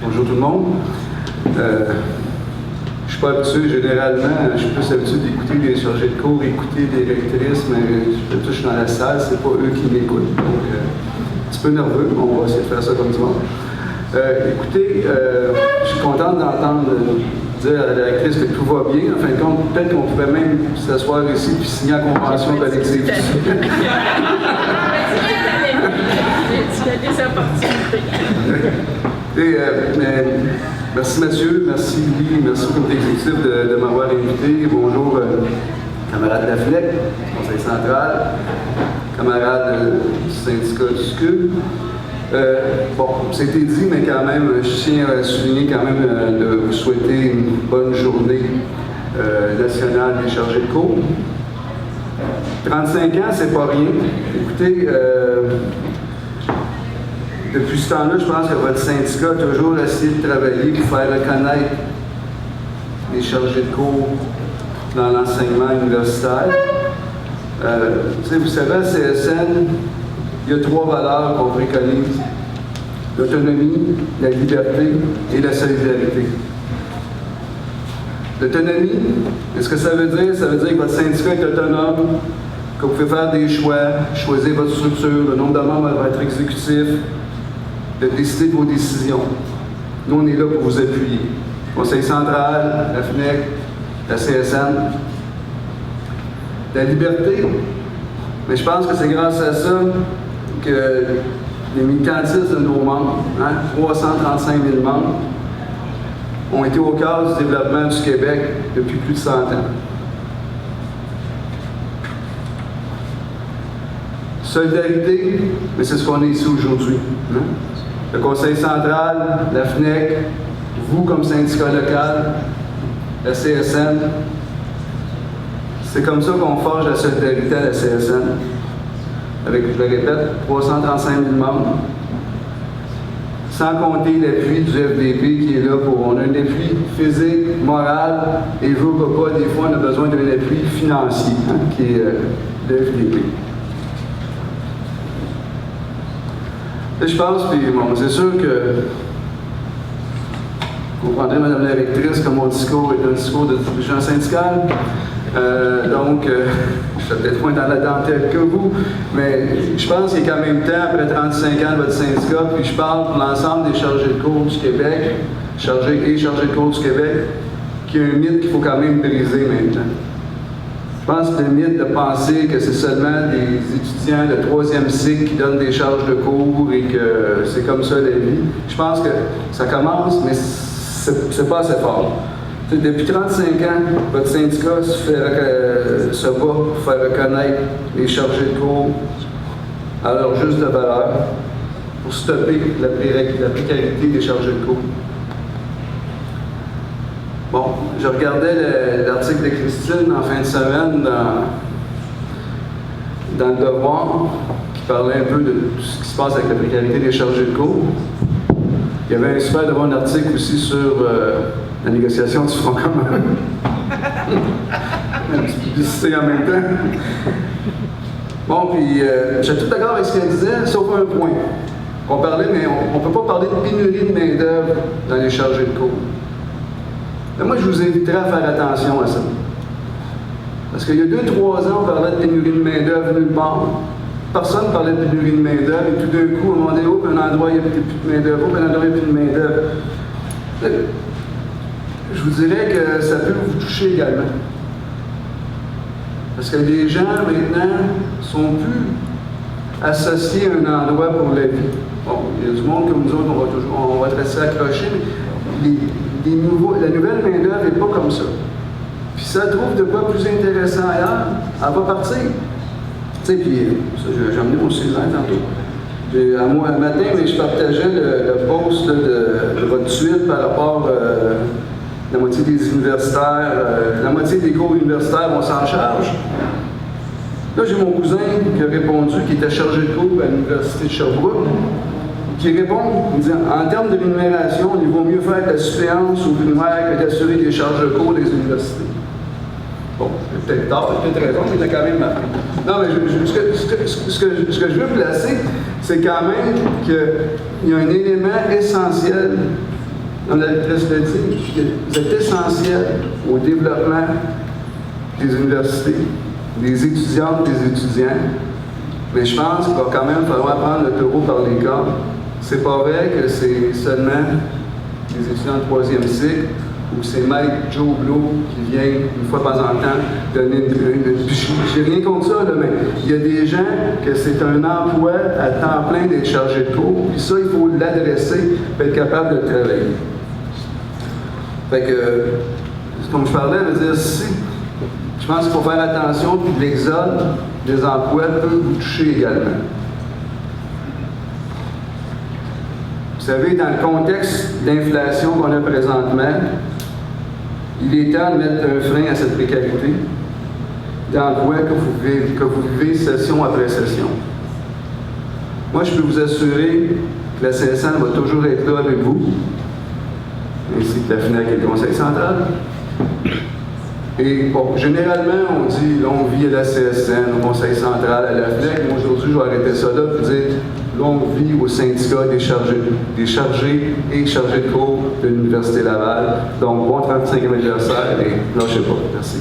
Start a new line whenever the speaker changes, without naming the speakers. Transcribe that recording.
Bonjour tout le monde. Je ne suis pas habitué, généralement, je suis plus habitué d'écouter des chargés de cours, écouter des rectrices, mais je suis dans la salle, c'est pas eux qui m'écoutent. Donc, un petit peu nerveux, mais on va essayer de faire ça comme dimanche. Écoutez, je suis content d'entendre dire à la directrice que tout va bien. En fin de compte, peut-être qu'on pourrait même s'asseoir ici et signer la convention collective. Merci Mathieu, merci Louis, merci au comité exécutif de m'avoir invité. Bonjour camarades de la FNEC, Conseil central, camarades du syndicat du SCUL. Bon, c'était dit, mais quand même, je tiens à souligner quand même de vous souhaiter une bonne journée nationale des chargés de cours. 35 ans, c'est pas rien. Écoutez, depuis ce temps-là, je pense que votre syndicat a toujours essayé de travailler pour faire reconnaître les chargés de cours dans l'enseignement universitaire. Vous savez, à CSN, il y a 3 valeurs qu'on préconise: l'autonomie, la liberté et la solidarité. L'autonomie, qu'est-ce que ça veut dire? Ça veut dire que votre syndicat est autonome, que vous pouvez faire des choix, choisir votre structure, le nombre de membres à votre exécutif, de décider de vos décisions. Nous, on est là pour vous appuyer. Conseil central, la FNEC, la CSN. La liberté, mais je pense que c'est grâce à ça que les militantistes de nos membres, 335 000 membres, ont été au cœur du développement du Québec depuis plus de 100 ans. Solidarité, mais c'est ce qu'on est ici aujourd'hui. Le Conseil central, la FNEC, vous comme syndicat local, la CSN, c'est comme ça qu'on forge la solidarité à la CSN. Avec, je le répète, 335 000 membres, sans compter l'appui du FDP qui est là pour... On a un appui physique, moral, et je veux pas, des fois, on a besoin d'un appui financier, qui est le FDP. Et je pense, puis bon, c'est sûr que vous comprendrez, Madame la rectrice, que mon discours est un discours de dirigeant syndical. Donc, je suis peut-être moins dans la dentelle que vous, mais je pense qu'il y a quand même temps, après 35 ans de votre syndicat, puis je parle pour l'ensemble des chargés de cours du Québec, chargés de cours du Québec, qu'il y a un mythe qu'il faut quand même briser maintenant. Je pense que le mythe de penser que c'est seulement des étudiants de 3e cycle qui donnent des charges de cours et que c'est comme ça la vie. Je pense que ça commence, mais c'est pas assez fort. Depuis 35 ans, votre syndicat se bat pour faire reconnaître les chargés de cours à leur juste valeur, pour stopper la précarité des chargés de cours. Bon, je regardais l'article de Christine en fin de semaine dans Le Devoir, qui parlait un peu de tout ce qui se passe avec la précarité des chargés de cours. Il y avait un super bon article aussi sur la négociation du Front commun. Une petite publicité en même temps. Bon, puis j'étais tout d'accord avec ce qu'elle disait, sauf un point. On parlait, mais on ne peut pas parler de pénurie de main-d'œuvre dans les chargés de cours. Mais moi, je vous inviterais à faire attention à ça. Parce qu'il y a 2-3 ans, on parlait de pénurie de main-d'œuvre nulle part. Personne ne parlait de pénurie de main-d'œuvre, et tout d'un coup, on demandait où un endroit, il n'y a plus de main-d'œuvre, où un endroit, il n'y a plus de main-d'œuvre. Je vous dirais que ça peut vous toucher également. Parce que les gens, maintenant, sont plus associés à un endroit pour la vie. Bon, il y a du monde comme nous autres, on va être assez accrochés, mais la nouvelle main-d'œuvre n'est pas comme ça. Puis ça trouve de quoi plus intéressant ailleurs, elle va partir. Tu sais, puis j'ai amené mon cellulaire tantôt. Un matin, mais je partageais le post là, de votre suite par rapport à la moitié des universitaires, la moitié des cours universitaires, on s'en charge. Là, j'ai mon cousin qui a répondu, qui était chargé de cours à l'Université de Sherbrooke, qui répond, il dit, en termes de rémunération, il vaut mieux faire de la suppléance au primaire que d'assurer des charges de cours des universités. Bon, peut-être tard, peut-être raison, mais il a quand même appris. Non, mais ce que je veux placer, c'est quand même qu'il y a un élément essentiel comme la directrice l'a dit, vous êtes essentiel au développement des universités, des étudiantes, des étudiants. Mais je pense qu'il va quand même falloir prendre le taureau par les cornes. C'est pas vrai que c'est seulement les étudiants de 3e cycle ou c'est Mike Joe Blow qui vient une fois de temps en temps donner une j'ai rien contre ça, là, mais il y a des gens que c'est un emploi à temps plein d'être chargé de cours, puis ça, il faut l'adresser pour être capable de travailler. Fait que, comme je parlais, je veux dire, si, je pense qu'il faut faire attention, puis l'exode des emplois peut vous toucher également. Vous savez, dans le contexte d'inflation qu'on a présentement, il est temps de mettre un frein à cette précarité d'emploi que vous vivez session après session. Moi, je peux vous assurer que la CSN va toujours être là avec vous, ainsi que la FNAC et le Conseil central. Et bon, généralement, on dit longue vie à la CSN, au Conseil central, à la FNAC. Moi, aujourd'hui, je vais arrêter ça là et dire longue vie au syndicat des chargés et chargés de cours de l'Université Laval. Donc, bon 35e anniversaire et lâchez pas. Merci.